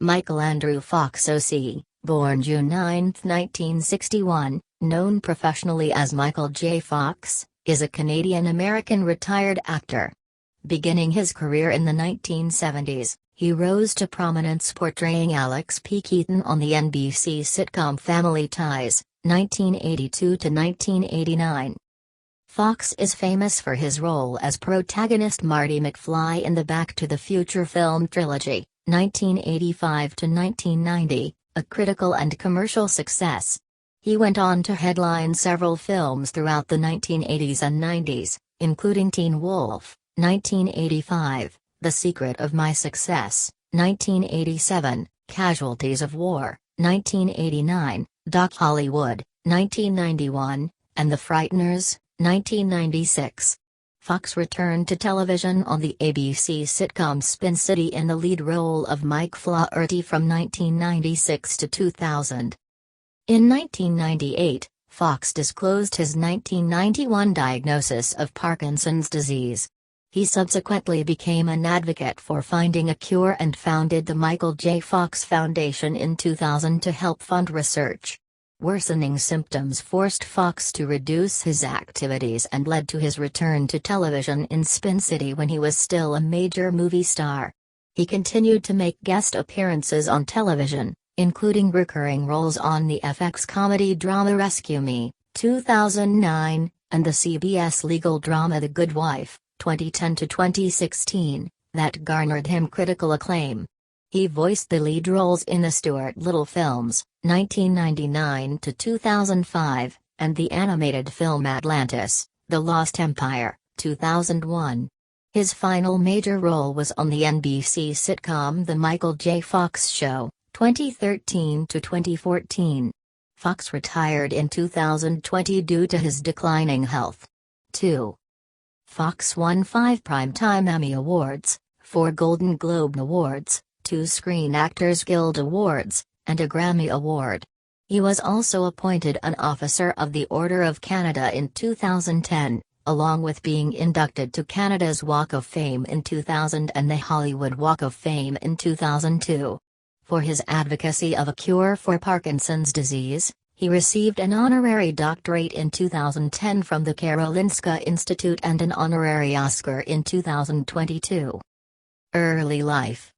Michael Andrew Fox O.C., born June 9, 1961, known professionally as Michael J. Fox, is a Canadian-American retired actor. Beginning his career in the 1970s, he rose to prominence portraying Alex P. Keaton on the NBC sitcom Family Ties, 1982 to 1989. Fox is famous for his role as protagonist Marty McFly in the Back to the Future film trilogy, 1985 to 1990, a critical and commercial success. He went on to headline several films throughout the 1980s and 90s, including Teen Wolf, 1985, The Secret of My Success, 1987, Casualties of War, 1989, Doc Hollywood, 1991, and The Frighteners, 1996. Fox returned to television on the ABC sitcom Spin City in the lead role of Mike Flaherty from 1996 to 2000. In 1998, Fox disclosed his 1991 diagnosis of Parkinson's disease. He subsequently became an advocate for finding a cure and founded the Michael J. Fox Foundation in 2000 to help fund research. Worsening symptoms forced Fox to reduce his activities and led to his return to television in Spin City when he was still a major movie star. He continued to make guest appearances on television, including recurring roles on the FX comedy drama Rescue Me, 2009, and the CBS legal drama The Good Wife, 2010 to 2016, that garnered him critical acclaim. He voiced the lead roles in the Stuart Little films, 1999 to 2005, and the animated film Atlantis, The Lost Empire, 2001. His final major role was on the NBC sitcom The Michael J. Fox Show, 2013 to 2014. Fox retired in 2020 due to his declining health. 2. Fox won 5 Primetime Emmy Awards, 4 Golden Globe Awards, 2 Screen Actors Guild Awards, and a Grammy Award. He was also appointed an Officer of the Order of Canada in 2010, along with being inducted to Canada's Walk of Fame in 2000 and the Hollywood Walk of Fame in 2002. For his advocacy of a cure for Parkinson's disease, he received an honorary doctorate in 2010 from the Karolinska Institute and an honorary Oscar in 2022. Early life.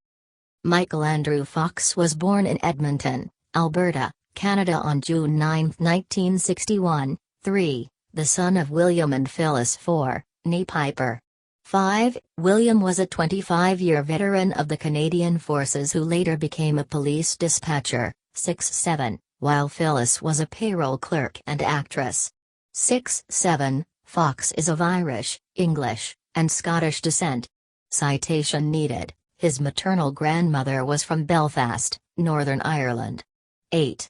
Michael Andrew Fox was born in Edmonton, Alberta, Canada on June 9, 1961, 3, the son of William and Phyllis 4, née Piper. 5. William was a 25-year veteran of the Canadian Forces who later became a police dispatcher, 6-7, while Phyllis was a payroll clerk and actress. 6-7, Fox is of Irish, English, and Scottish descent. Citation needed. His maternal grandmother was from Belfast, Northern Ireland. 8.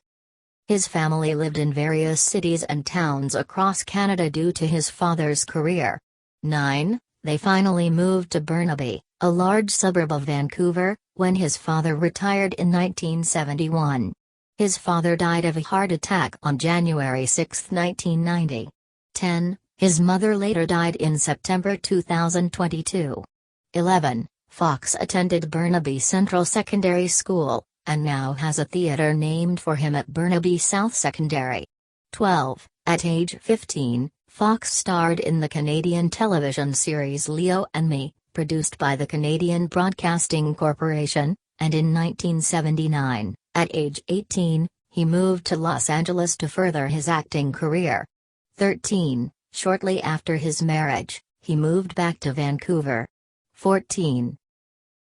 His family lived in various cities and towns across Canada due to his father's career. 9. They finally moved to Burnaby, a large suburb of Vancouver, when his father retired in 1971. His father died of a heart attack on January 6, 1990. 10. His mother later died in September 2022. 11. Fox attended Burnaby Central Secondary School, and now has a theatre named for him at Burnaby South Secondary. 12. At age 15, Fox starred in the Canadian television series Leo and Me, produced by the Canadian Broadcasting Corporation, and in 1979, at age 18, he moved to Los Angeles to further his acting career. 13. Shortly after his marriage, he moved back to Vancouver. 14.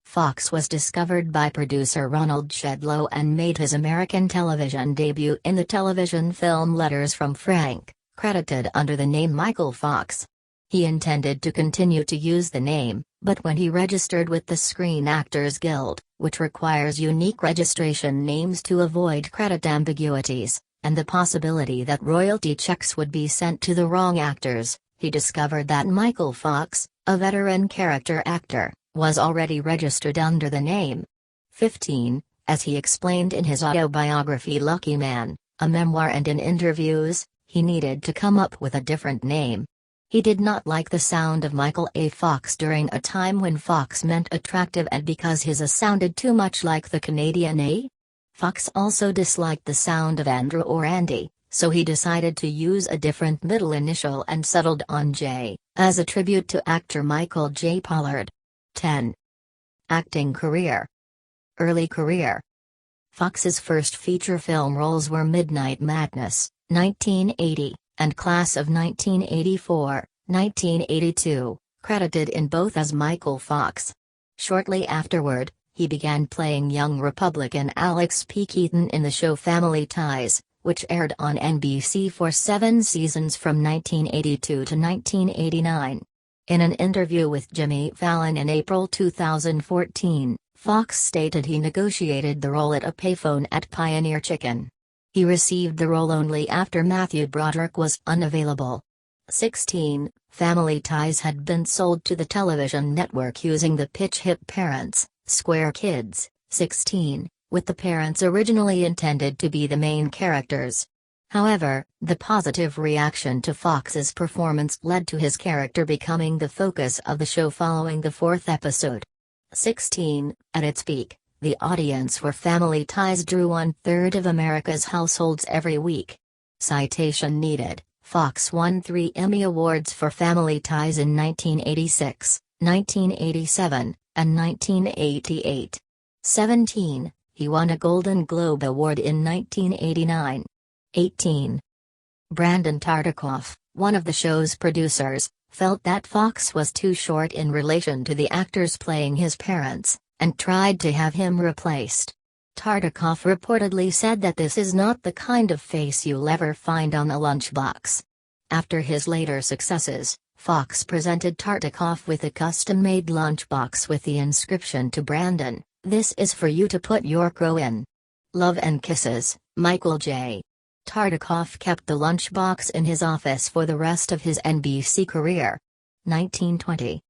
Fox was discovered by producer Ronald Shedlow and made his American television debut in the television film Letters from Frank, credited under the name Michael Fox. He intended to continue to use the name, but when he registered with the Screen Actors Guild, which requires unique registration names to avoid credit ambiguities, and the possibility that royalty checks would be sent to the wrong actors, he discovered that Michael Fox, a veteran character actor, was already registered under the name. 15. As he explained in his autobiography Lucky Man, a memoir, and in interviews, he needed to come up with a different name. He did not like the sound of Michael A. Fox during a time when Fox meant attractive and because his A sounded too much like the Canadian A. Fox also disliked the sound of Andrew or Andy, so he decided to use a different middle initial and settled on J, as a tribute to actor Michael J. Pollard. 10. Acting career. Early career. Fox's first feature film roles were Midnight Madness, 1980, and Class of 1984, 1982, credited in both as Michael Fox. Shortly afterward, he began playing young Republican Alex P. Keaton in the show Family Ties, which aired on NBC for 7 seasons from 1982 to 1989. In an interview with Jimmy Fallon in April 2014, Fox stated he negotiated the role at a payphone at Pioneer Chicken. He received the role only after Matthew Broderick was unavailable. 16. Family Ties had been sold to the television network using the pitch hit Parents, Square Kids, 16, with the parents originally intended to be the main characters. However, the positive reaction to Fox's performance led to his character becoming the focus of the show following the 4th episode. 16. At its peak, the audience for Family Ties drew 1/3 of America's households every week. Citation needed. Fox won 3 Emmy Awards for Family Ties in 1986, 1987, and 1988. 17. He won a Golden Globe Award in 1989. 18. Brandon Tartikoff, one of the show's producers, felt that Fox was too short in relation to the actors playing his parents, and tried to have him replaced. Tartikoff reportedly said that this is not the kind of face you'll ever find on a lunchbox. After his later successes, Fox presented Tartikoff with a custom-made lunchbox with the inscription to Brandon, "This is for you to put your crow in. Love and kisses, Michael J." Tartikoff kept the lunchbox in his office for the rest of his NBC career. 1920.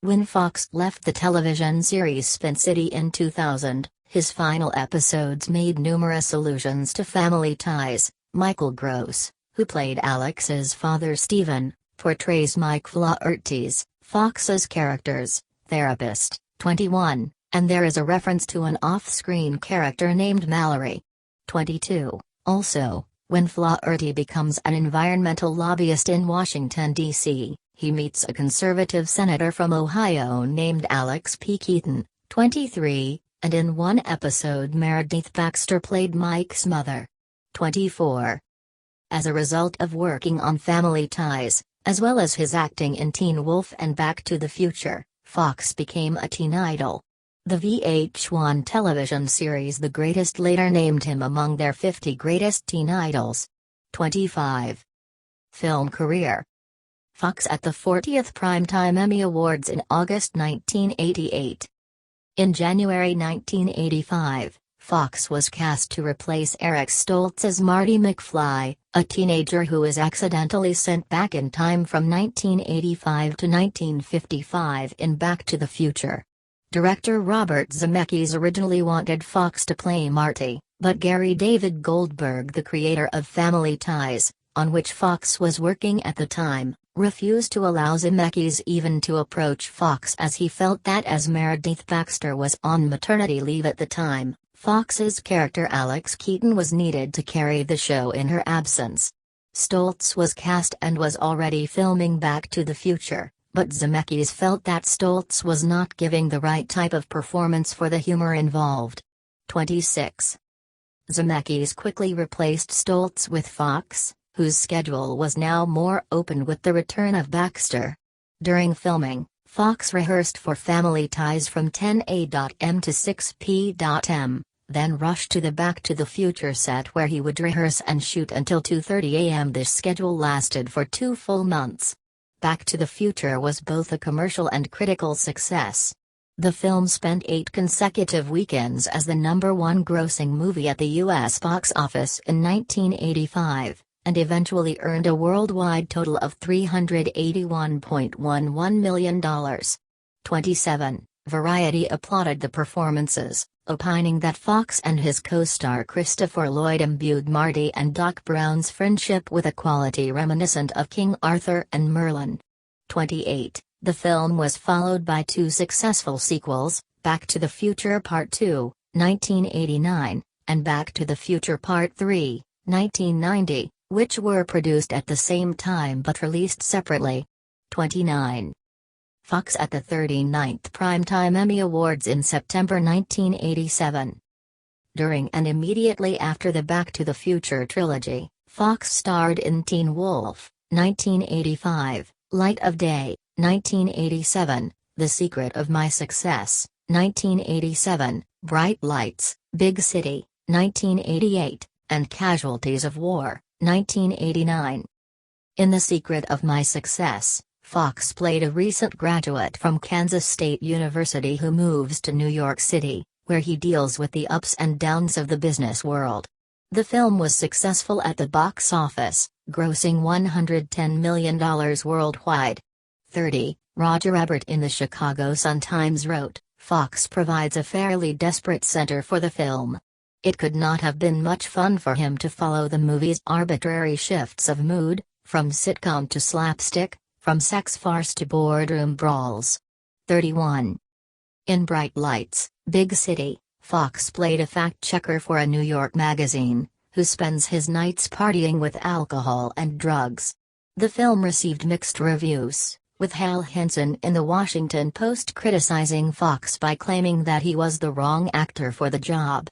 When Fox left the television series Spin City in 2000, his final episodes made numerous allusions to Family Ties. Michael Gross, who played Alex's father Stephen, portrays Mike Flaherty's, Fox's character's, therapist. 21, and there is a reference to an off-screen character named Mallory. 22. Also, when Flaherty becomes an environmental lobbyist in Washington, D.C., he meets a conservative senator from Ohio named Alex P. Keaton. 23, and in one episode Meredith Baxter played Mike's mother. 24. As a result of working on Family Ties, as well as his acting in Teen Wolf and Back to the Future, Fox became a teen idol. The VH1 television series The Greatest later named him among their 50 greatest teen idols. 25. Film career. Fox at the 40th Primetime Emmy Awards in August 1988. In January 1985, Fox was cast to replace Eric Stoltz as Marty McFly, a teenager who was accidentally sent back in time from 1985 to 1955 in Back to the Future. Director Robert Zemeckis originally wanted Fox to play Marty, but Gary David Goldberg, the creator of Family Ties, on which Fox was working at the time, refused to allow Zemeckis even to approach Fox as he felt that as Meredith Baxter was on maternity leave at the time, Fox's character Alex Keaton was needed to carry the show in her absence. Stoltz was cast and was already filming Back to the Future, but Zemeckis felt that Stoltz was not giving the right type of performance for the humor involved. 26. Zemeckis quickly replaced Stoltz with Fox, whose schedule was now more open with the return of Baxter. During filming, Fox rehearsed for Family Ties from 10 a.m. to 6 p.m., then rushed to the Back to the Future set where he would rehearse and shoot until 2:30 a.m. This schedule lasted for 2 full months. Back to the Future was both a commercial and critical success. The film spent 8 consecutive weekends as the #1 grossing movie at the U.S. box office in 1985, and eventually earned a worldwide total of $381.11 million. 27. Variety applauded the performances, opining that Fox and his co-star Christopher Lloyd imbued Marty and Doc Brown's friendship with a quality reminiscent of King Arthur and Merlin. 28. The film was followed by two successful sequels, Back to the Future Part 2, 1989, and Back to the Future Part 3, 1990, which were produced at the same time but released separately. 29. Fox at the 39th Primetime Emmy Awards in September 1987. During and immediately after the Back to the Future trilogy, Fox starred in Teen Wolf, 1985, Light of Day, 1987, The Secret of My Success, 1987, Bright Lights, Big City, 1988, and Casualties of War, 1989. In The Secret of My Success, Fox played a recent graduate from Kansas State University who moves to New York City, where he deals with the ups and downs of the business world. The film was successful at the box office, grossing $110 million worldwide. 30. Roger Ebert in the Chicago Sun-Times wrote, "Fox provides a fairly desperate center for the film. It could not have been much fun for him to follow the movie's arbitrary shifts of mood, from sitcom to slapstick, from sex farce to boardroom brawls." 31. In Bright Lights, Big City, Fox played a fact-checker for a New York magazine, who spends his nights partying with alcohol and drugs. The film received mixed reviews, with Hal Henson in the Washington Post criticizing Fox by claiming that he was the wrong actor for the job.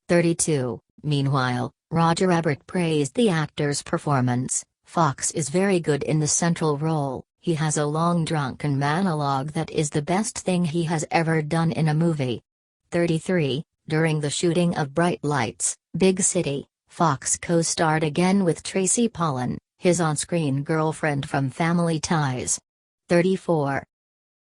32. Meanwhile, Roger Ebert praised the actor's performance. "Fox is very good in the central role. He has a long drunken monologue that is the best thing he has ever done in a movie." 33. During the shooting of Bright Lights, Big City, Fox co-starred again with Tracy Pollan, his on-screen girlfriend from Family Ties. 34.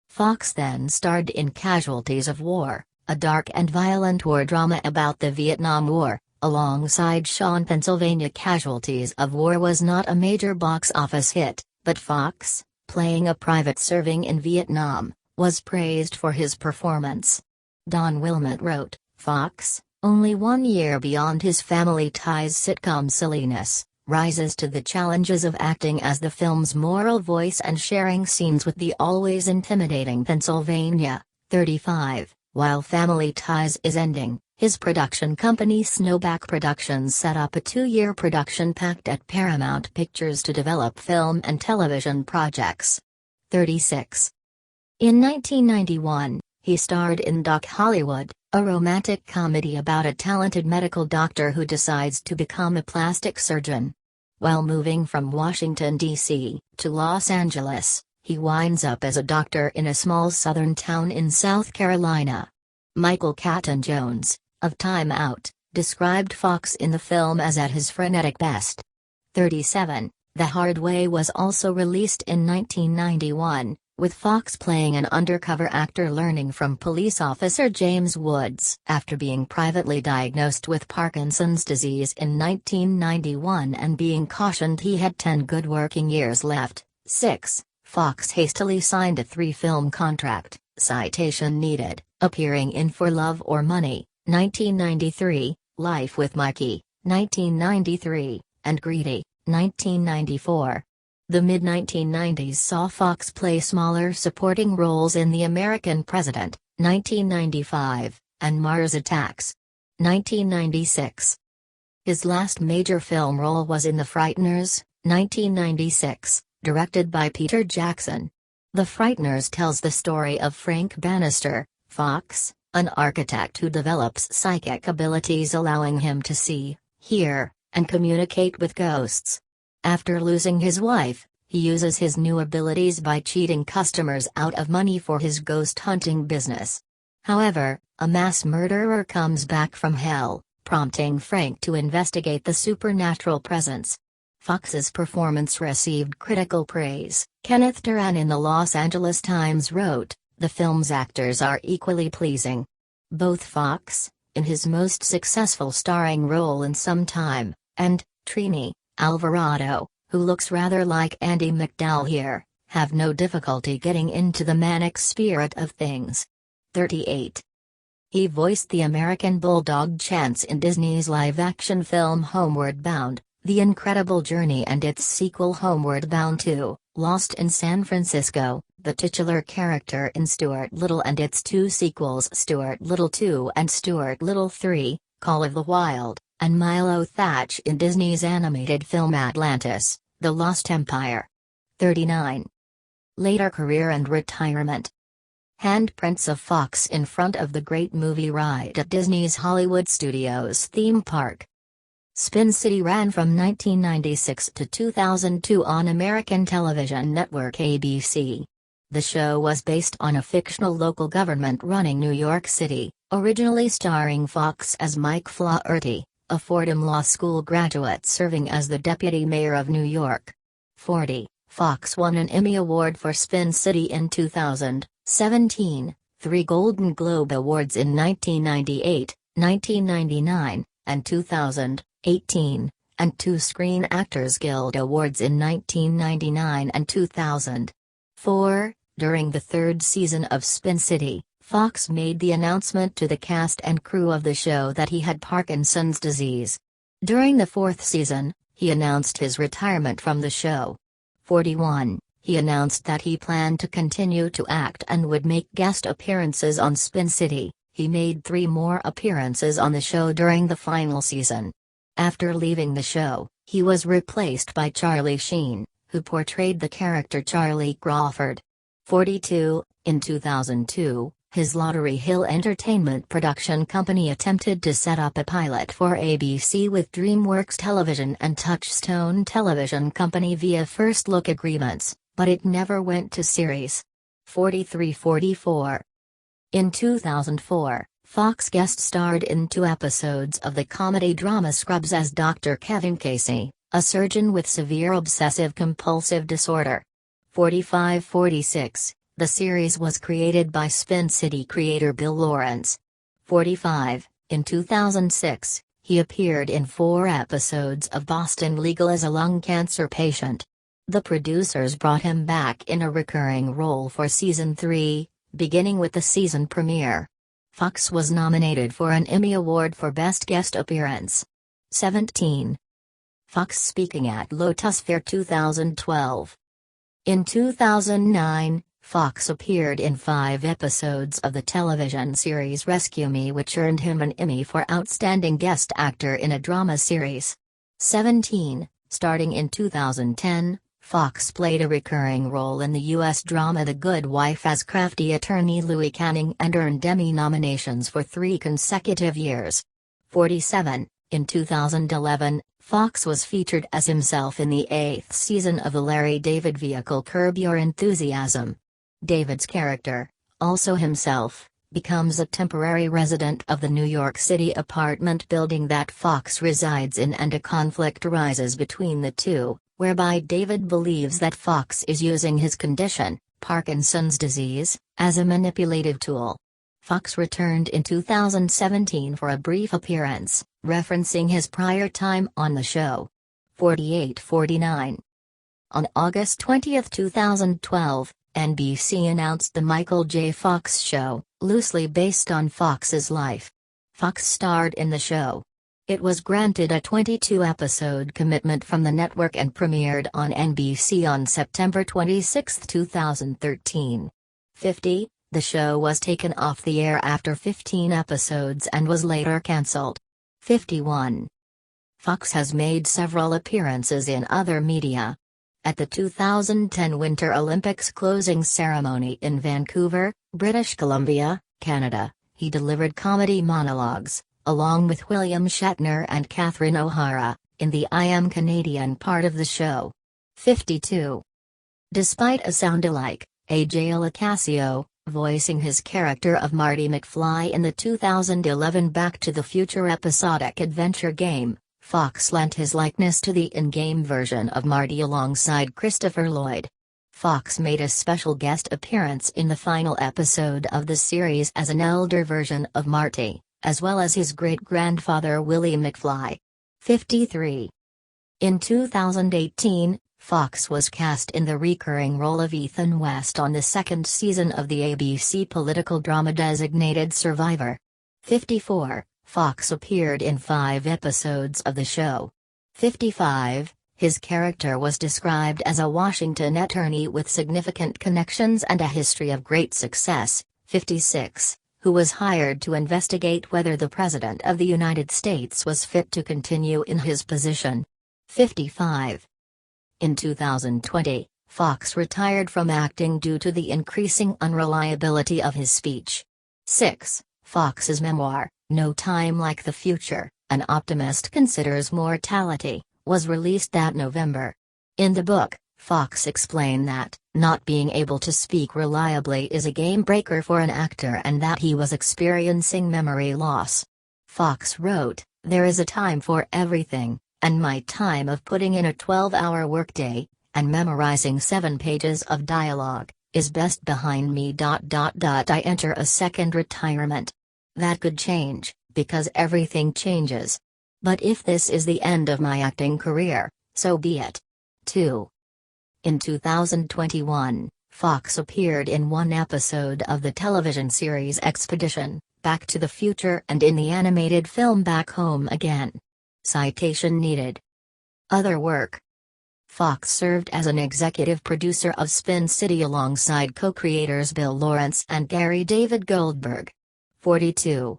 Fox then starred in Casualties of War, a dark and violent war drama about the Vietnam War, alongside Sean. Pennsylvania. Casualties of War was not a major box office hit, but Fox, playing a private serving in Vietnam, was praised for his performance. Don Wilmot wrote, "Fox, only 1 year beyond his Family Ties sitcom silliness, rises to the challenges of acting as the film's moral voice and sharing scenes with the always intimidating Pennsylvania." 35. While Family Ties is ending, his production company Snowback Productions set up a 2-year production pact at Paramount Pictures to develop film and television projects. 36. In 1991, he starred in Doc Hollywood, a romantic comedy about a talented medical doctor who decides to become a plastic surgeon. While moving from Washington, D.C., to Los Angeles, he winds up as a doctor in a small southern town in South Carolina. Michael Caton Jones, of Time Out, described Fox in the film as at his frenetic best. 37. The Hard Way was also released in 1991, with Fox playing an undercover actor learning from police officer James Woods after being privately diagnosed with Parkinson's disease in 1991 and being cautioned he had 10 good working years left. 6. Fox hastily signed a 3-film contract, citation needed, appearing in For Love or Money, 1993, Life with Mikey, 1993, and Greedy, 1994. The mid-1990s saw Fox play smaller supporting roles in The American President, 1995, and Mars Attacks, 1996. His last major film role was in The Frighteners, 1996, directed by Peter Jackson. The Frighteners tells the story of Frank Bannister, Fox, an architect who develops psychic abilities allowing him to see, hear, and communicate with ghosts. After losing his wife, he uses his new abilities by cheating customers out of money for his ghost hunting business. However, a mass murderer comes back from hell, prompting Frank to investigate the supernatural presence. Fox's performance received critical praise. Kenneth Turan in the Los Angeles Times wrote, "The film's actors are equally pleasing. Both Fox, in his most successful starring role in some time, and Trini Alvarado, who looks rather like Andy McDowell here, have no difficulty getting into the manic spirit of things." 38. He voiced the American Bulldog Chance in Disney's live-action film Homeward Bound, The Incredible Journey, and its sequel Homeward Bound 2, Lost in San Francisco, the titular character in Stuart Little and its two sequels Stuart Little 2 and Stuart Little 3, Call of the Wild, and Milo Thatch in Disney's animated film Atlantis, The Lost Empire. 39. Later career and retirement. Handprints of Fox in front of the Great Movie Ride at Disney's Hollywood Studios theme park. Spin City ran from 1996 to 2002 on American television network ABC. The show was based on a fictional local government running New York City, originally starring Fox as Mike Flaherty, a Fordham Law School graduate serving as the deputy mayor of New York. 40. Fox won an Emmy Award for Spin City in 2017, 3 Golden Globe Awards in 1998, 1999, and 2018, and 2 Screen Actors Guild Awards in 1999 and 2000. 4. During the 3rd season of Spin City, Fox made the announcement to the cast and crew of the show that he had Parkinson's disease. During the 4th season, he announced his retirement from the show. 41. He announced that he planned to continue to act and would make guest appearances on Spin City. He made 3 more appearances on the show during the final season. After leaving the show, he was replaced by Charlie Sheen, who portrayed the character Charlie Crawford. 42. In 2002, his Lottery Hill Entertainment production company attempted to set up a pilot for ABC with DreamWorks Television and Touchstone Television Company via first-look agreements, but it never went to series. 43-44. In 2004, Fox guest-starred in 2 episodes of the comedy-drama Scrubs as Dr. Kevin Casey, a surgeon with severe obsessive-compulsive disorder. 45-46. The series was created by Spin City creator Bill Lawrence. 45. In 2006, he appeared in 4 episodes of Boston Legal as a lung cancer patient. The producers brought him back in a recurring role for Season 3, beginning with the season premiere. Fox was nominated for an Emmy Award for Best Guest Appearance. 17. Fox speaking at Lotus Fair 2012. In 2009, Fox appeared in 5 episodes of the television series Rescue Me, which earned him an Emmy for Outstanding Guest Actor in a Drama Series. 17. Starting in 2010, Fox played a recurring role in the U.S. drama The Good Wife as crafty attorney Louis Canning and earned Emmy nominations for 3 consecutive years. 47. In 2011, Fox was featured as himself in the 8th season of the Larry David vehicle Curb Your Enthusiasm. David's character, also himself, becomes a temporary resident of the New York City apartment building that Fox resides in, and a conflict arises between the two, whereby David believes that Fox is using his condition, Parkinson's disease, as a manipulative tool. Fox returned in 2017 for a brief appearance, referencing his prior time on the show. 48-49. On August 20, 2012, NBC announced The Michael J. Fox Show, loosely based on Fox's life. Fox starred in the show. It was granted a 22-episode commitment from the network and premiered on NBC on September 26, 2013. 50. The show was taken off the air after 15 episodes and was later cancelled. 51. Fox has made several appearances in other media. At the 2010 Winter Olympics closing ceremony in Vancouver, British Columbia, Canada, he delivered comedy monologues, along with William Shatner and Catherine O'Hara, in the I Am Canadian part of the show. 52. Despite a sound-alike, A.J. Locascio, voicing his character of Marty McFly in the 2011 Back to the Future episodic adventure game, Fox lent his likeness to the in-game version of Marty alongside Christopher Lloyd. Fox made a special guest appearance in the final episode of the series as an elder version of Marty, as well as his great-grandfather Willie McFly. 53. In 2018, Fox was cast in the recurring role of Ethan West on the 2nd season of the ABC political drama Designated Survivor. 54. Fox appeared in 5 episodes of the show. 55. His character was described as a Washington attorney with significant connections and a history of great success. 56. Who was hired to investigate whether the President of the United States was fit to continue in his position. 55. In 2020, Fox retired from acting due to the increasing unreliability of his speech. 6. Fox's memoir, No Time Like the Future, An Optimist Considers Mortality, was released that November. In the book, Fox explained that, not being able to speak reliably is a game breaker for an actor and that he was experiencing memory loss. Fox wrote, "There is a time for everything, and my time of putting in a 12-hour workday, and memorizing 7 pages of dialogue, is best behind me. I enter a second retirement. That could change, because everything changes. But if this is the end of my acting career, so be it." 2. In 2021, Fox appeared in 1 episode of the television series Expedition, Back to the Future and in the animated film Back Home Again. Citation needed. Other work. Fox served as an executive producer of Spin City alongside co-creators Bill Lawrence and Gary David Goldberg. 42.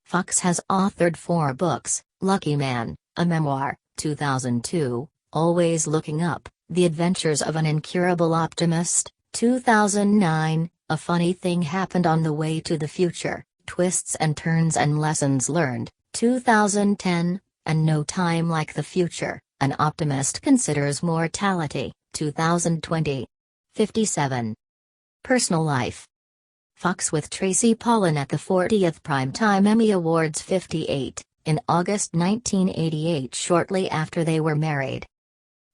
Fox has authored 4 books: Lucky Man, a memoir, 2002, Always Looking Up, The Adventures of an Incurable Optimist, 2009, A Funny Thing Happened on the Way to the Future, Twists and Turns and Lessons Learned, 2010, and No Time Like the Future, An Optimist Considers Mortality, 2020. 57. Personal life. Fox with Tracy Pollan at the 40th Primetime Emmy Awards. 58, in August 1988, shortly after they were married.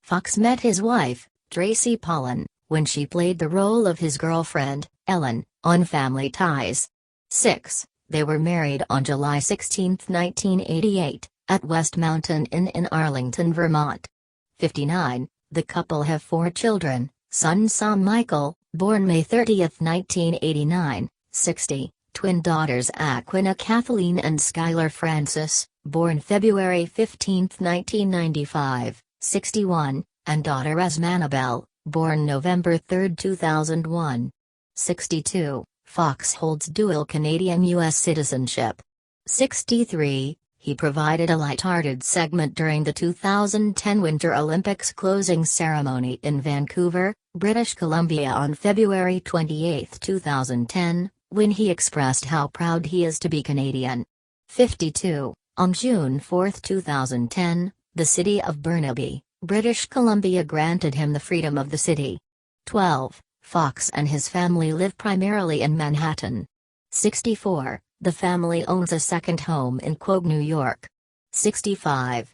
Fox met his wife, Tracy Pollan, when she played the role of his girlfriend, Ellen, on Family Ties. 6. They were married on July 16, 1988, at West Mountain Inn in Arlington, Vermont. 59. The couple have 4 children: son Sam Michael, born May 30, 1989, 60, twin daughters Aquina Kathleen and Skylar Francis, born February 15, 1995, 61, and daughter Esmanabel, born November 3, 2001. 62. Fox holds dual Canadian-U.S. citizenship. 63. He provided a light-hearted segment during the 2010 Winter Olympics closing ceremony in Vancouver, British Columbia on February 28, 2010, when he expressed how proud he is to be Canadian. 52. On June 4, 2010, the city of Burnaby, British Columbia granted him the freedom of the city. 12. Fox and his family live primarily in Manhattan. 64. The family owns a second home in Quogue, New York. 65.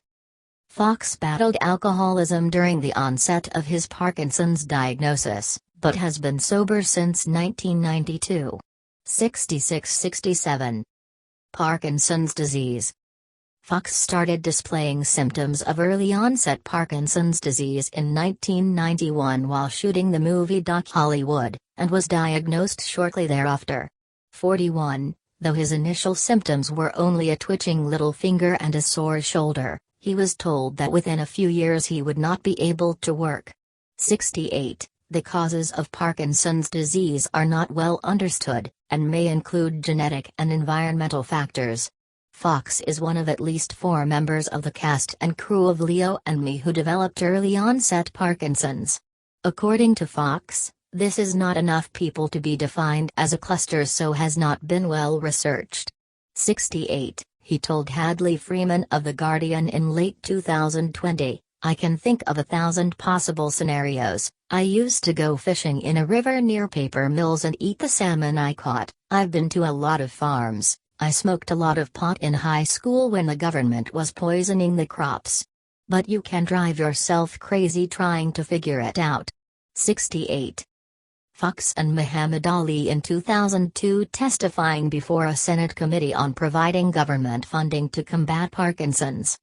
Fox battled alcoholism during the onset of his Parkinson's diagnosis, but has been sober since 1992. 66-67. Parkinson's disease. Fox started displaying symptoms of early-onset Parkinson's disease in 1991 while shooting the movie Doc Hollywood, and was diagnosed shortly thereafter. 41. Though his initial symptoms were only a twitching little finger and a sore shoulder, he was told that within a few years he would not be able to work. 68. The causes of Parkinson's disease are not well understood, and may include genetic and environmental factors. Fox is one of at least 4 members of the cast and crew of Leo and Me who developed early-onset Parkinson's. According to Fox, this is not enough people to be defined as a cluster, so has not been well researched. 68. He told Hadley Freeman of The Guardian in late 2020, "I can think of 1,000 possible scenarios. I used to go fishing in a river near paper mills and eat the salmon I caught. I've been to a lot of farms. I smoked a lot of pot in high school when the government was poisoning the crops. But you can drive yourself crazy trying to figure it out." 68. Fox and Muhammad Ali in 2002 testifying before a Senate committee on providing government funding to combat Parkinson's.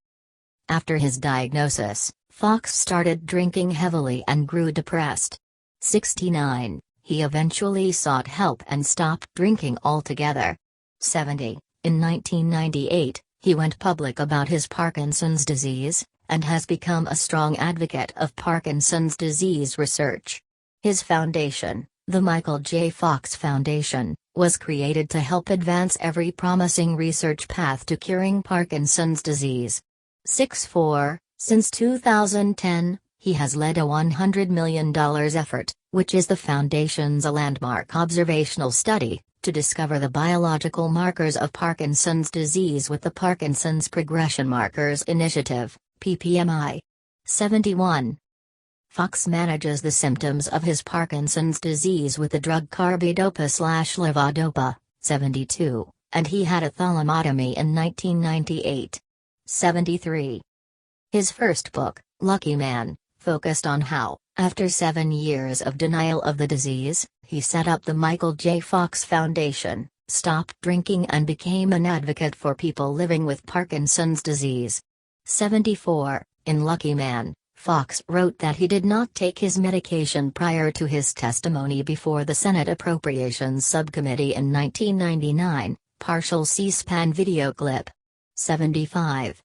After his diagnosis, Fox started drinking heavily and grew depressed. 69. He eventually sought help and stopped drinking altogether. 70. In 1998, he went public about his Parkinson's disease, and has become a strong advocate of Parkinson's disease research. His foundation, the Michael J. Fox Foundation, was created to help advance every promising research path to curing Parkinson's disease. 64. Since 2010, he has led a $100 million effort, which is the Foundation's landmark observational study, to discover the biological markers of Parkinson's disease with the Parkinson's Progression Markers Initiative, PPMI. 71. Fox manages the symptoms of his Parkinson's disease with the drug carbidopa/levodopa, 72, and he had a thalamotomy in 1998. 73. His first book, Lucky Man, focused on how, after 7 years of denial of the disease, he set up the Michael J. Fox Foundation, stopped drinking and became an advocate for people living with Parkinson's disease. 74. In Lucky Man, Fox wrote that he did not take his medication prior to his testimony before the Senate Appropriations Subcommittee in 1999, partial C-SPAN video clip. 75.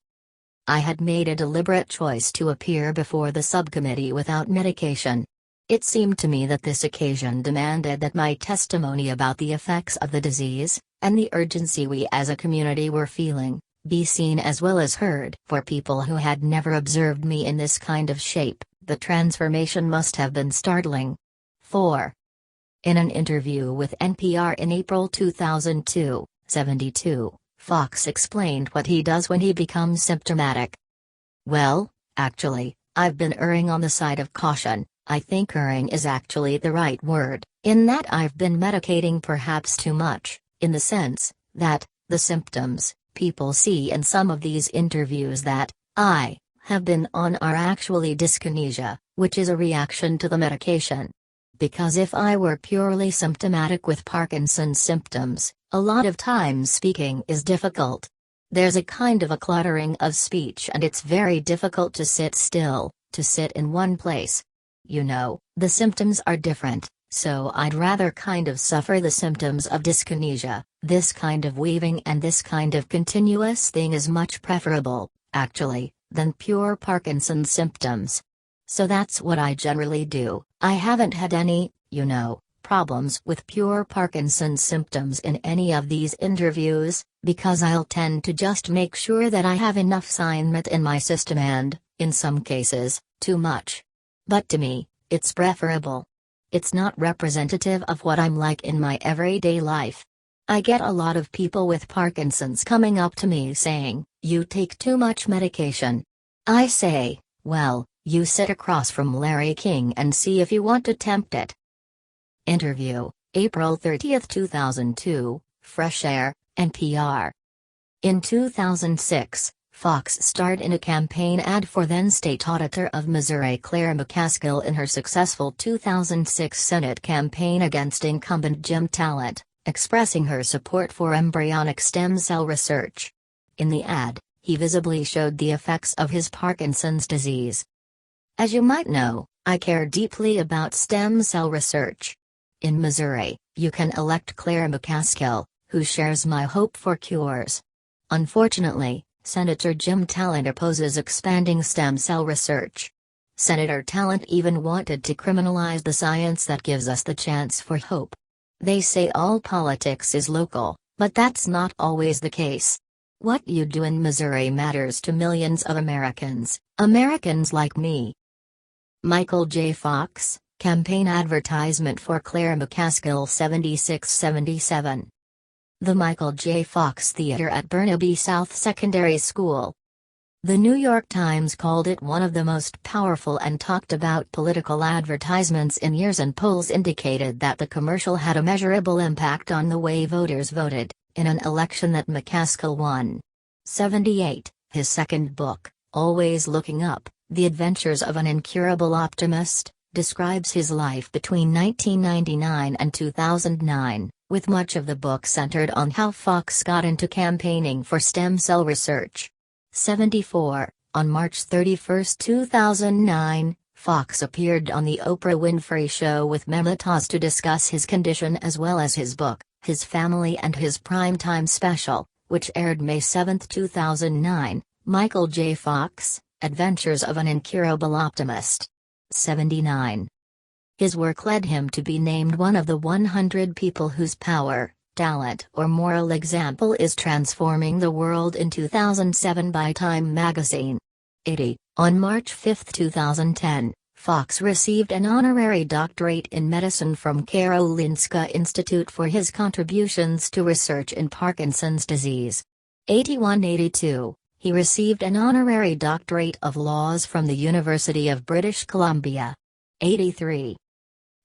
I had made a deliberate choice to appear before the subcommittee without medication. It seemed to me that this occasion demanded that my testimony about the effects of the disease, and the urgency we as a community were feeling, be seen as well as heard. For people who had never observed me in this kind of shape, the transformation must have been startling. 4. In an interview with NPR in April 2002, 72, Fox explained what he does when he becomes symptomatic. Well, actually, I've been erring on the side of caution. I think erring is actually the right word, in that I've been medicating perhaps too much, in the sense that the symptoms people see in some of these interviews that I have been on are actually dyskinesia, which is a reaction to the medication. Because if I were purely symptomatic with Parkinson's symptoms, a lot of times speaking is difficult. There's a kind of a cluttering of speech and it's very difficult to sit still, to sit in one place. You know, the symptoms are different, so I'd rather kind of suffer the symptoms of dyskinesia. This kind of weaving and this kind of continuous thing is much preferable, actually, than pure Parkinson's symptoms. So that's what I generally do. I haven't had any, problems with pure Parkinson's symptoms in any of these interviews, because I'll tend to just make sure that I have enough Sinemet in my system and, in some cases, too much. But to me, it's preferable. It's not representative of what I'm like in my everyday life. I get a lot of people with Parkinson's coming up to me saying, "You take too much medication." I say, well, you sit across from Larry King and see if you want to tempt it. Interview, April 30, 2002, Fresh Air, NPR. In 2006, Fox starred in a campaign ad for then-state auditor of Missouri Claire McCaskill in her successful 2006 Senate campaign against incumbent Jim Talent, expressing her support for embryonic stem cell research. In the ad, he visibly showed the effects of his Parkinson's disease. As you might know, I care deeply about stem cell research. In Missouri, you can elect Claire McCaskill, who shares my hope for cures. Unfortunately, Senator Jim Talent opposes expanding stem cell research. Senator Talent even wanted to criminalize the science that gives us the chance for hope. They say all politics is local, but that's not always the case. What you do in Missouri matters to millions of Americans, Americans like me. Michael J. Fox, campaign advertisement for Claire McCaskill 7677. The Michael J. Fox Theater at Burnaby South Secondary School. The New York Times called it one of the most powerful and talked about political advertisements in years, and polls indicated that the commercial had a measurable impact on the way voters voted, in an election that McCaskill won. 78. His second book, Always Looking Up, The Adventures of an Incurable Optimist, describes his life between 1999 and 2009, with much of the book centered on how Fox got into campaigning for stem cell research. 74. On March 31, 2009, Fox appeared on The Oprah Winfrey Show with Mehmet to discuss his condition as well as his book, his family and his primetime special, which aired May 7, 2009, Michael J. Fox, Adventures of an Incurable Optimist. 79. His work led him to be named one of the 100 people whose power, talent or moral example is transforming the world in 2007 by Time magazine. 80. On March 5, 2010, Fox received an honorary doctorate in medicine from Karolinska Institute for his contributions to research in Parkinson's disease. 81-82. He received an honorary doctorate of laws from the University of British Columbia. 83.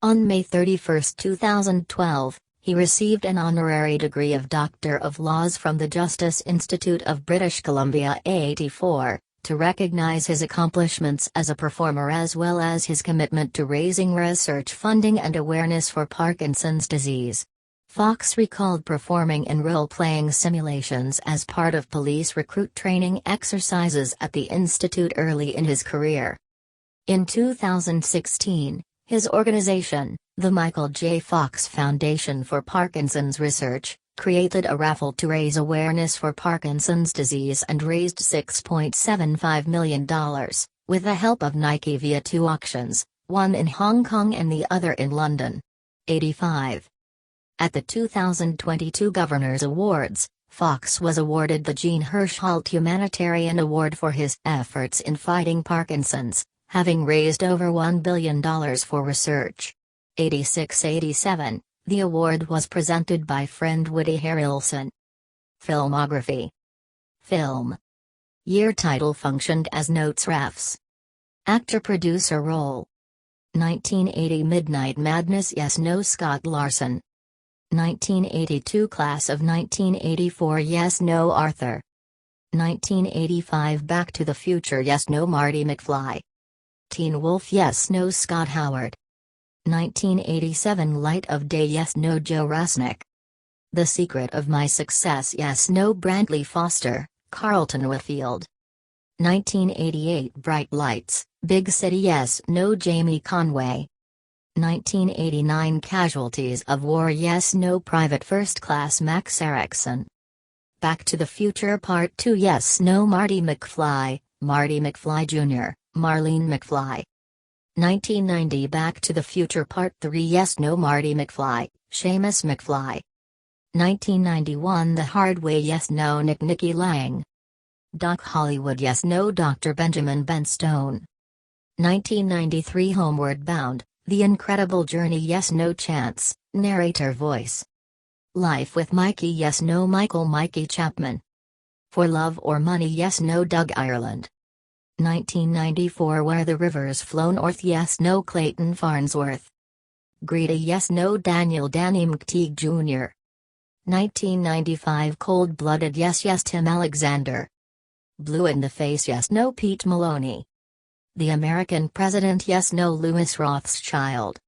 On May 31, 2012, he received an honorary degree of Doctor of Laws from the Justice Institute of British Columbia. 84. To recognize his accomplishments as a performer as well as his commitment to raising research funding and awareness for Parkinson's disease. Fox recalled performing in role-playing simulations as part of police recruit training exercises at the institute early in his career. In 2016, his organization, the Michael J. Fox Foundation for Parkinson's Research, created a raffle to raise awareness for Parkinson's disease and raised $6.75 million, with the help of Nike via two auctions, one in Hong Kong and the other in London. 85. At the 2022 Governors Awards, Fox was awarded the Jean Hirschholt Humanitarian Award for his efforts in fighting Parkinson's, having raised over $1 billion for research. 86-87, the award was presented by friend Woody Harrelson. Filmography. Film. Year title functioned as notes refs. Actor-producer role. 1980 Midnight Madness Yes No Scott Larson. 1982 Class of 1984 Yes No Arthur. 1985 Back to the Future Yes No Marty McFly. Teen Wolf Yes No Scott Howard. 1987 Light of Day Yes No Joe Rusnick. The Secret of My Success Yes No Brantley Foster, Carlton Whitfield. 1988 Bright Lights, Big City Yes No Jamie Conway. 1989 Casualties of War Yes No Private First Class Max Erickson. Back to the Future Part 2 Yes No Marty McFly, Marty McFly Jr., Marlene McFly. 1990 Back to the Future Part 3 Yes No Marty McFly, Seamus McFly. 1991 The Hard Way Yes No Nicky Lang. Doc Hollywood Yes No Dr. Benjamin Benstone. 1993 Homeward Bound, The Incredible Journey Yes No Chance, narrator voice. Life with Mikey Yes No Michael Mikey Chapman. For Love or Money Yes No Doug Ireland. 1994 Where the Rivers Flow North Yes No Clayton Farnsworth. Greedy Yes No Daniel Danny McTeague Jr. 1995 Cold Blooded Yes Yes Tim Alexander. Blue in the Face Yes No Pete Maloney. The American President Yes No Louis Rothschild.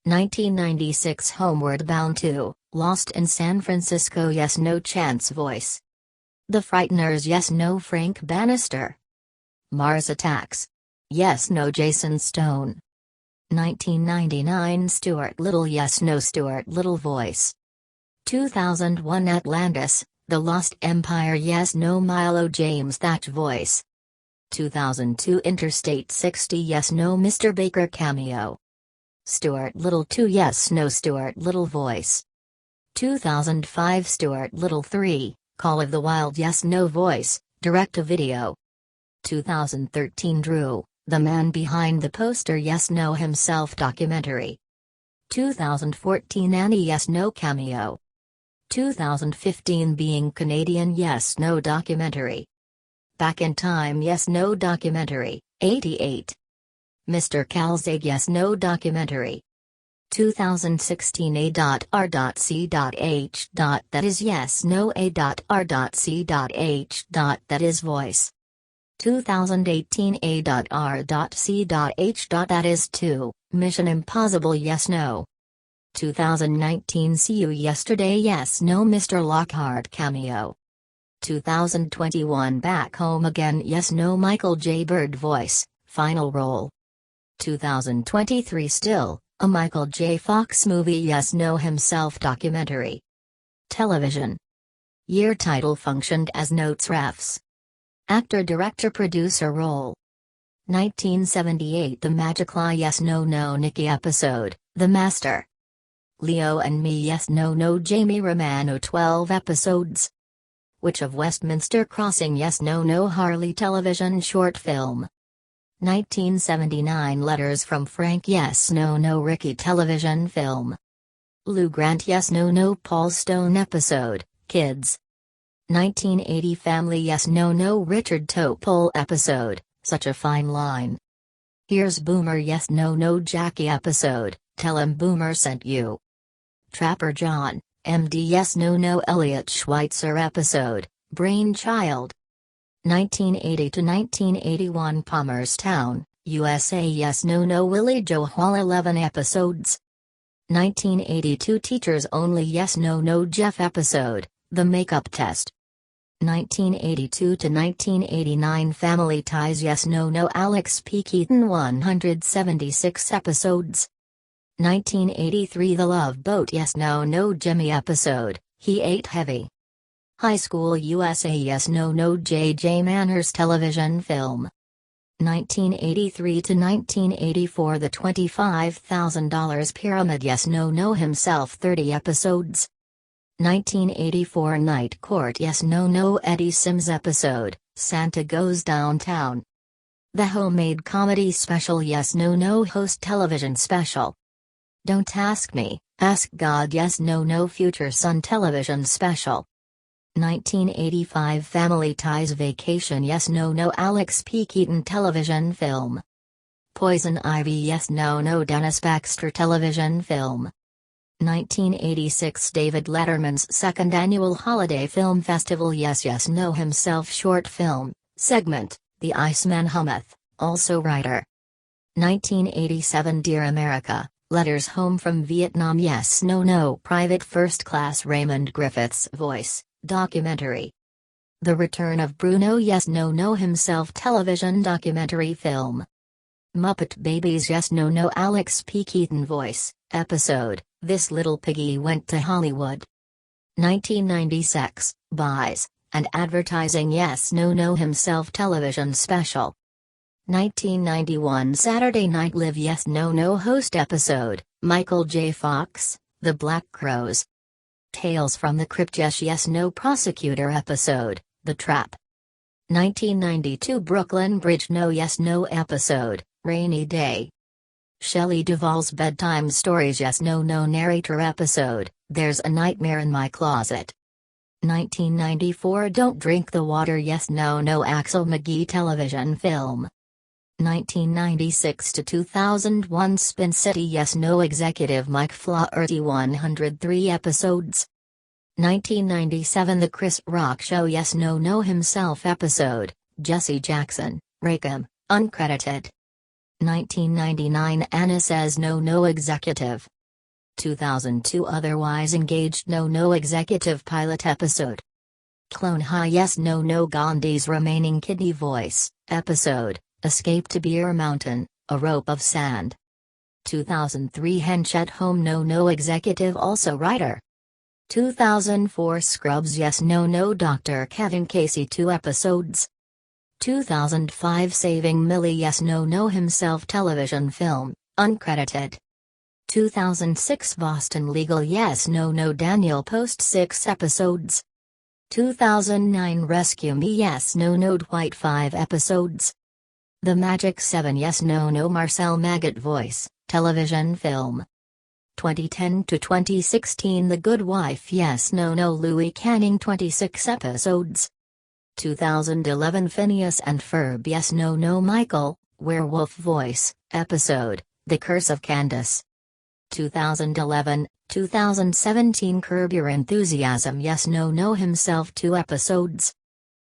1996 Homeward Bound 2, Lost in San Francisco Yes No Chance Voice. The Frighteners Yes No Frank Bannister. Mars Attacks. Yes No Jason Stone. 1999 Stuart Little Yes No Stuart Little Voice. 2001 Atlantis, The Lost Empire Yes No Milo James That Voice. 2002 Interstate 60 Yes No Mr. Baker Cameo. Stuart Little 2 Yes No Stuart Little Voice. 2005 Stuart Little 3, Call of the Wild Yes No Voice, Direct-to-Video. 2013 Drew, The Man Behind the Poster Yes No Himself documentary. 2014 Annie Yes No Cameo. 2015 Being Canadian Yes No documentary. Back in Time Yes No documentary, 88. Mr. Calzig Yes No documentary. 2016 A.R.C.H. That is Yes No A.R.C.H. That is Voice. 2018 A.R.C.H. That is 2, Mission Impossible Yes No. 2019 See You Yesterday Yes No Mr. Lockhart cameo. 2021 Back Home Again Yes No Michael J. Bird Voice, final role. 2023 Still, a Michael J. Fox movie Yes No Himself documentary. Television. Year title functioned as notes refs. Actor director producer role. 1978 The Magic Law Yes No No Nikki episode, The Master. Leo and Me Yes No No Jamie Romano 12 episodes. Witch of Westminster Crossing Yes No No Harley television short film. 1979 Letters from Frank Yes No No Ricky television film. Lou Grant Yes No No Paul Stone episode, Kids. 1980 Family Yes No No Richard Topol episode, Such a Fine Line. Here's Boomer Yes No No Jackie episode, Tell Him Boomer Sent You. Trapper John, MD Yes No No Elliot Schweitzer episode, Brainchild. 1980 to 1981 Palmerstown, USA Yes No No Willie Joe Hall 11 episodes. 1982 Teachers Only Yes No No Jeff episode, The Makeup Test. 1982 to 1989 Family Ties Yes No No Alex P. Keaton 176 episodes. 1983 The Love Boat Yes No No Jimmy episode, He Ate Heavy. High School USA Yes No No J.J. Manners television film. 1983 to 1984 The $25,000 Pyramid Yes No No Himself 30 episodes. 1984 Night Court Yes No No Eddie Sims episode, Santa Goes Downtown. The Homemade Comedy Special Yes No No Host television special. Don't Ask Me, Ask God Yes No No Future Son television special. 1985 Family Ties Vacation Yes No No Alex P. Keaton television film. Poison Ivy Yes No No Dennis Baxter television film. 1986 David Letterman's second annual Holiday Film Festival Yes Yes No Himself short film, segment, The Iceman Hummeth, also writer. 1987 Dear America, Letters Home from Vietnam Yes No No Private First Class Raymond Griffiths voice, documentary. The Return of Bruno Yes No No Himself television documentary film. Muppet Babies Yes No No Alex P. Keaton voice, episode, This Little Piggy Went to Hollywood. 1996, Buys, and Advertising Yes No No Himself television special. 1991 Saturday Night Live Yes No No host episode, Michael J. Fox, The Black Crows. Tales from the Crypt Yes No Prosecutor episode, The Trap. 1992 Brooklyn Bridge No Yes No episode, Rainy Day. Shelley Duvall's Bedtime Stories Yes No No narrator episode, There's a Nightmare in My Closet. 1994 Don't Drink the Water Yes No No Axel McGee television film. 1996 to 2001 Spin City Yes No executive Mike Flaherty 103 episodes. 1997 The Chris Rock Show Yes No No Himself episode, Jesse Jackson, Rackham, uncredited. 1999 Anna Says No No executive. 2002 Otherwise Engaged No No executive pilot episode. Clone High Yes No No Gandhi's Remaining Kidney Voice, episode, Escape to Beer Mountain, A Rope of Sand. 2003 Hench at Home No No executive also writer. 2004 Scrubs Yes No No Dr. Kevin Casey 2 episodes. 2005 Saving Millie Yes No No Himself television film, uncredited. 2006 Boston Legal Yes No No Daniel Post 6 episodes. 2009 Rescue Me Yes No No Dwight 5 episodes. The Magic 7 Yes No No Marcel Maggot voice, television film. 2010 to 2016 The Good Wife Yes No No Louis Canning 26 episodes. 2011 Phineas and Ferb Yes No No Michael, Werewolf Voice, episode, The Curse of Candace. 2011, 2017 Curb Your Enthusiasm Yes No No Himself 2 episodes.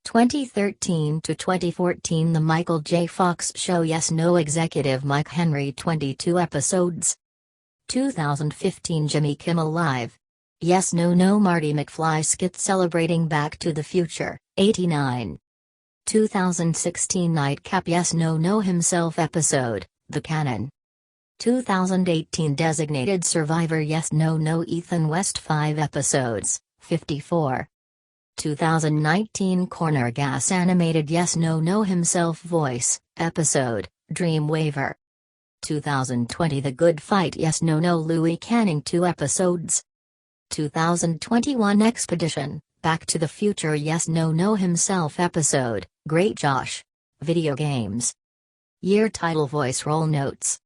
2013 to 2014 The Michael J. Fox Show Yes No executive Mike Henry 22 episodes. 2015 Jimmy Kimmel Live. Yes No No Marty McFly skit celebrating Back to the Future, 89. 2016 Nightcap Yes No No Himself episode, The Canon. 2018 Designated Survivor Yes No No Ethan West 5 episodes, 54. 2019 Corner Gas animated Yes No No Himself voice episode, Dreamweaver. 2020 The Good Fight Yes No No Louis Canning 2 episodes. 2021 Expedition, Back to the Future Yes No No Himself episode, Great Josh. Video games. Year title voice roll notes.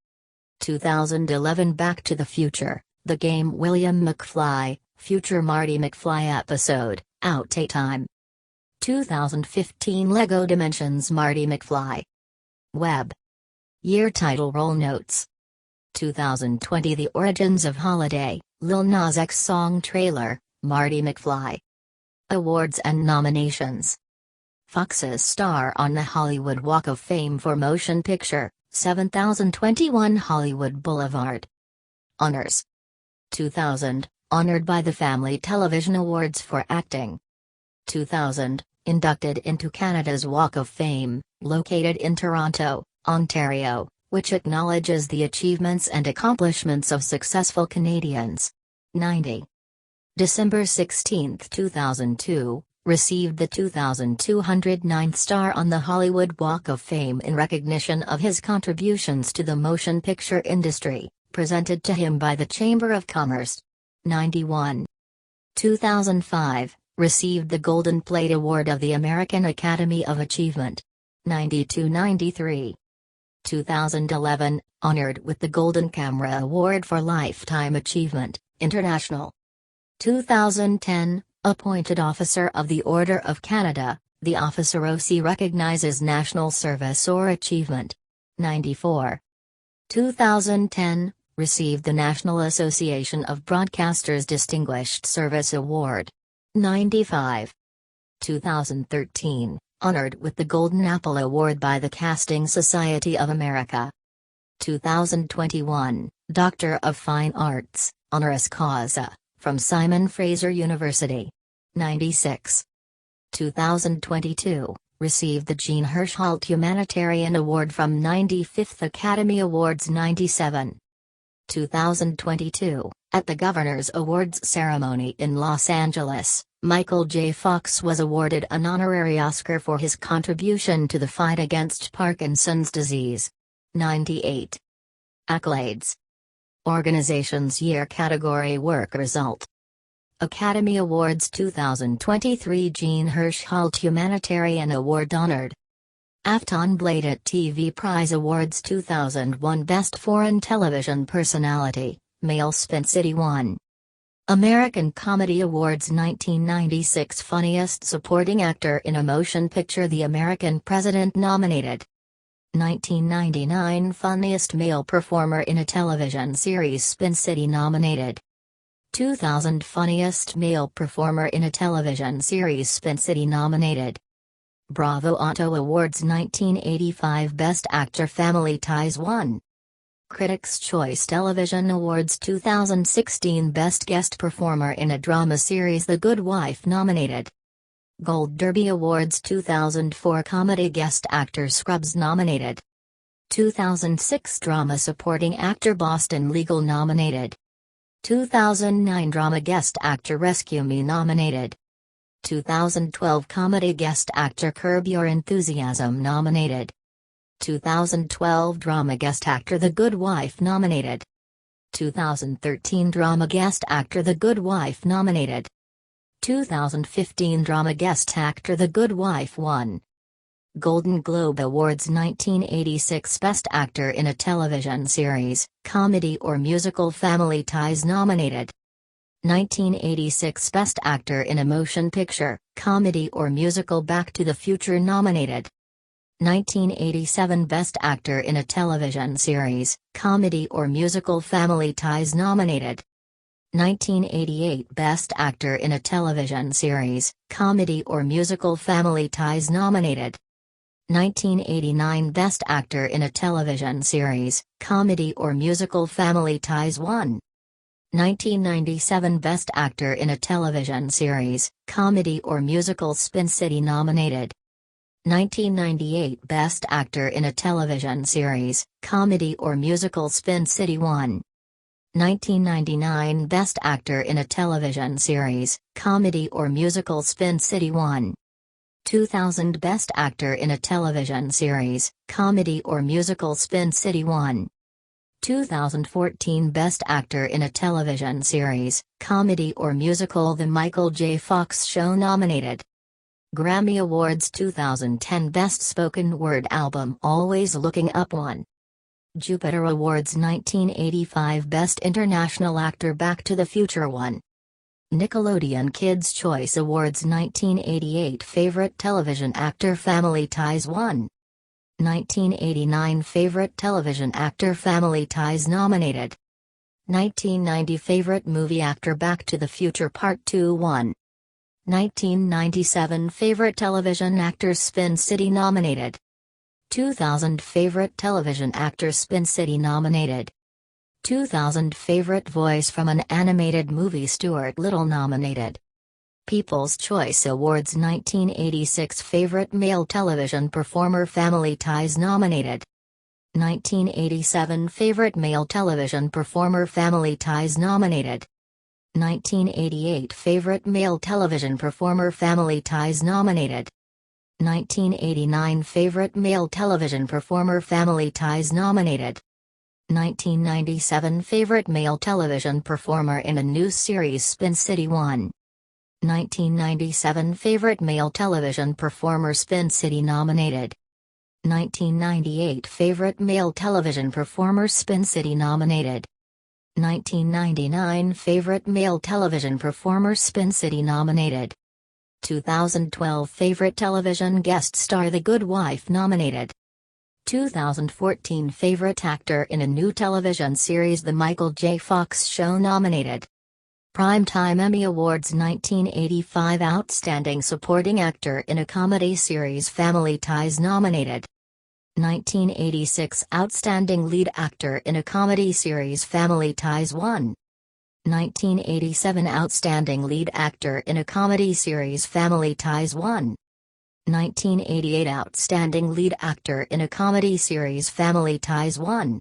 2011 Back to the Future, the game William McFly, Future Marty McFly episode, outtake time. 2015 LEGO Dimensions Marty McFly. Web. Year title roll notes. 2020 The Origins of Holiday, Lil Nas X song trailer, Marty McFly. Awards and nominations. Fox's star on the Hollywood Walk of Fame for Motion Picture, 7021 Hollywood Boulevard. Honors. 2000, honored by the Family Television Awards for acting. 2000, inducted into Canada's Walk of Fame, located in Toronto, Ontario, which acknowledges the achievements and accomplishments of successful Canadians. 90. December 16, 2002, received the 2209th star on the Hollywood Walk of Fame in recognition of his contributions to the motion picture industry, presented to him by the Chamber of Commerce. 91. 2005, received the Golden Plate Award of the American Academy of Achievement. 92-93. 2011, honored with the Golden Camera Award for Lifetime Achievement, International. 2010, appointed Officer of the Order of Canada, the Officer OC recognizes national service or achievement. 94. 2010, received the National Association of Broadcasters Distinguished Service Award. 95. 2013, honored with the Golden Apple Award by the Casting Society of America. 2021, Doctor of Fine Arts, honoris causa, from Simon Fraser University. 96. 2022, received the Jean Hirschhalt Humanitarian Award from 95th Academy Awards. 97. 2022, at the Governor's Awards ceremony in Los Angeles, Michael J. Fox was awarded an honorary Oscar for his contribution to the fight against Parkinson's disease. 98. Accolades. Organization's Year Category Work Result. Academy Awards 2023 Jean Hirschhalt Humanitarian Award honored. Afton Bladett TV Prize Awards 2001 Best Foreign Television Personality, Male Spin City 1. American Comedy Awards 1996 Funniest Supporting Actor in a Motion Picture The American President nominated. 1999 Funniest Male Performer in a Television Series Spin City nominated. 2000 Funniest Male Performer in a Television Series Spin City nominated. Bravo Auto Awards 1985 Best Actor Family Ties 1. Critics' Choice Television Awards 2016 Best Guest Performer in a Drama Series The Good Wife nominated. Gold Derby Awards 2004 Comedy Guest Actor Scrubs nominated. 2006 Drama Supporting Actor Boston Legal nominated. 2009 Drama Guest Actor Rescue Me nominated. 2012 Comedy Guest Actor Curb Your Enthusiasm nominated. 2012 Drama Guest Actor The Good Wife nominated. 2013 Drama Guest Actor The Good Wife nominated. 2015 Drama Guest Actor The Good Wife won. Golden Globe Awards 1986 Best Actor in a Television Series, Comedy or Musical Family Ties nominated. 1986 Best Actor in a Motion Picture, Comedy or Musical Back to the Future nominated. 1987 Best Actor in a Television Series, Comedy or Musical Family Ties nominated. 1988 Best Actor in a Television Series, Comedy or Musical Family Ties nominated. 1989 Best Actor in a Television Series, Comedy or Musical Family Ties won. 1997 Best Actor in a Television Series, Comedy or Musical Spin City nominated. 1998 Best Actor in a Television Series, Comedy or Musical Spin City won. 1999 Best Actor in a Television Series, Comedy or Musical Spin City 1. 2000 Best Actor in a Television Series, Comedy or Musical Spin City 1. 2014 Best Actor in a Television Series, Comedy or Musical The Michael J. Fox Show nominated. Grammy Awards 2010 Best Spoken Word Album Always Looking Up 1. Jupiter Awards 1985 Best International Actor Back to the Future 1. Nickelodeon Kids' Choice Awards 1988 Favorite Television Actor Family Ties 1. 1989 Favorite Television Actor Family Ties nominated. 1990 Favorite Movie Actor Back to the Future Part 2 1. 1997 Favorite Television Actor Spin City nominated. 2000 Favorite Television Actor Spin City nominated. 2000 Favorite Voice from an Animated Movie Stuart Little nominated. People's Choice Awards 1986 Favorite Male Television Performer Family Ties nominated. 1987 Favorite Male Television Performer Family Ties nominated. 1988 Favorite Male Television Performer Family Ties nominated. 1989 Favorite Male Television Performer Family Ties nominated. 1997 Favorite Male Television Performer in a New Series Spin City 1. 1997 Favorite Male Television Performer Spin City nominated. 1998 Favorite Male Television Performer Spin City nominated. 1999 Favorite Male Television Performer Spin City nominated. 2012 Favorite Television Guest Star The Good Wife nominated. 2014 Favorite Actor in a New Television Series The Michael J. Fox Show nominated. Primetime Emmy Awards 1985 Outstanding Supporting Actor in a Comedy Series Family Ties nominated. 1986 Outstanding Lead Actor in a Comedy Series Family Ties 1. 1987 Outstanding Lead Actor in a Comedy Series Family Ties 1. 1988 Outstanding Lead Actor in a Comedy Series Family Ties 1.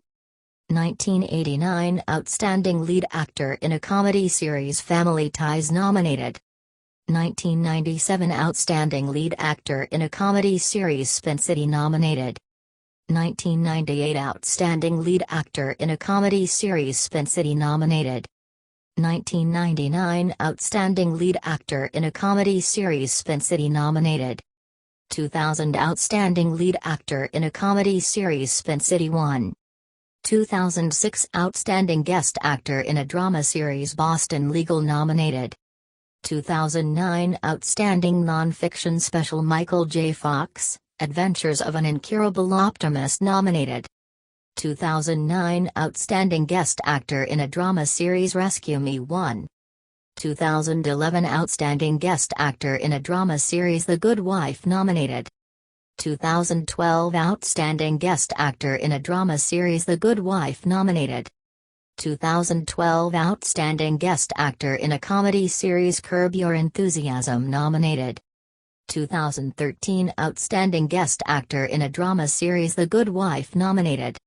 1989 Outstanding Lead Actor in a Comedy Series Family Ties nominated. 1997 Outstanding Lead Actor in a Comedy Series Spin City nominated. 1998 Outstanding Lead Actor in a Comedy Series Spin City nominated. 1999 Outstanding Lead Actor in a Comedy Series Spin City nominated. 2000 Outstanding Lead Actor in a Comedy Series Spin City 1. 2006 Outstanding Guest Actor in a Drama Series Boston Legal nominated. 2009 Outstanding Non-Fiction Special Michael J. Fox, Adventures of an Incurable Optimist nominated. 2009 Outstanding Guest Actor in a Drama Series Rescue Me 1. 2011 Outstanding Guest Actor in a Drama Series The Good Wife nominated. 2012 Outstanding Guest Actor in a Drama Series The Good Wife nominated. 2012 Outstanding Guest Actor in a Comedy Series Curb Your Enthusiasm nominated. 2013 Outstanding Guest Actor in a Drama Series The Good Wife nominated.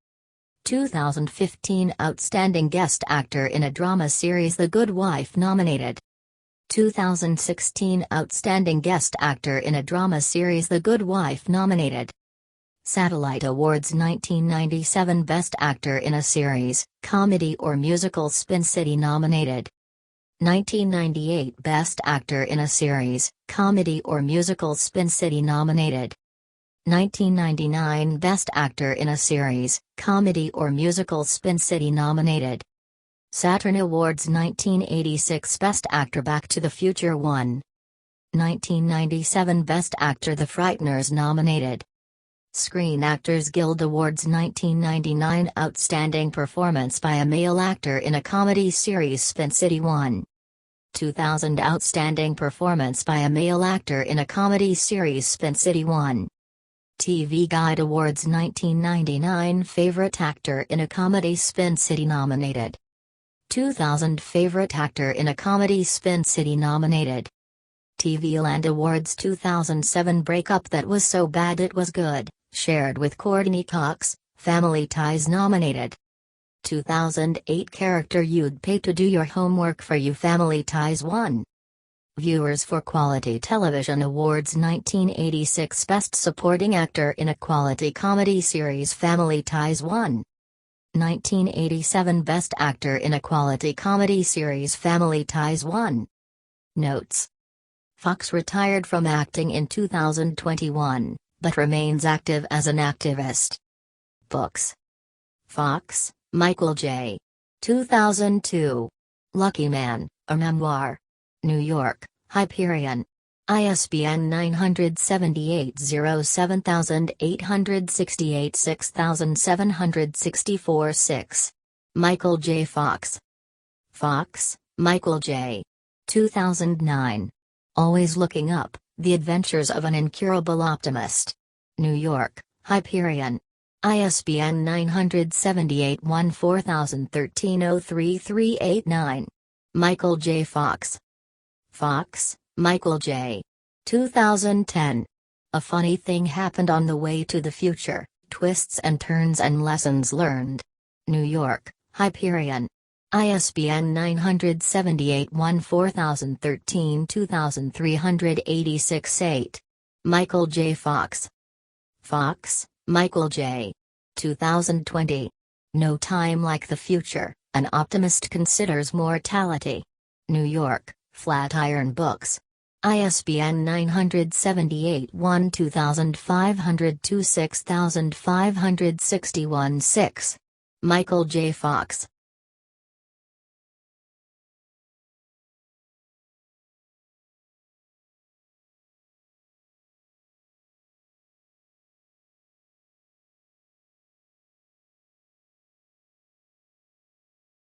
2015 Outstanding Guest Actor in a Drama Series The Good Wife nominated. 2016 Outstanding Guest Actor in a Drama Series The Good Wife nominated. Satellite Awards 1997 Best Actor in a Series, Comedy or Musical Spin City nominated. 1998 Best Actor in a Series, Comedy or Musical Spin City nominated. 1999 Best Actor in a Series, Comedy or Musical Spin City nominated. Saturn Awards 1986 Best Actor Back to the Future 1. 1997 Best Actor The Frighteners nominated. Screen Actors Guild Awards 1999 Outstanding Performance by a Male Actor in a Comedy Series Spin City 1. 2000 Outstanding Performance by a Male Actor in a Comedy Series Spin City 1. TV Guide Awards 1999 Favorite Actor in a Comedy Spin City nominated. 2000 Favorite Actor in a Comedy Spin City nominated. TV Land Awards 2007 Breakup That Was So Bad It Was Good, shared with Courtney Cox, Family Ties nominated. 2008 character you'd pay to do your homework for you. Family Ties 1. Viewers for Quality Television Awards 1986 Best Supporting Actor in a Quality Comedy Series. Family Ties 1. 1987 Best Actor in a Quality Comedy Series. Family Ties 1. Notes. Fox retired from acting in 2021, but remains active as an activist. Books. Fox, Michael J. 2002. Lucky Man, a Memoir. New York, Hyperion. ISBN 978-07868 6764-6. Michael J. Fox. Fox, Michael J. 2009. Always Looking Up, The Adventures of an Incurable Optimist. New York, Hyperion. ISBN 978-14013-03389. Michael J. Fox. Fox, Michael J. 2010. A Funny Thing Happened on the Way to the Future, Twists and Turns and Lessons Learned. New York, Hyperion. ISBN 978-14013-2386-8. Michael J. Fox. Fox, Michael J. 2020. No Time Like the Future, An Optimist Considers Mortality. New York, Flatiron Books. ISBN 978-1-2502 6561-6. Michael J. Fox.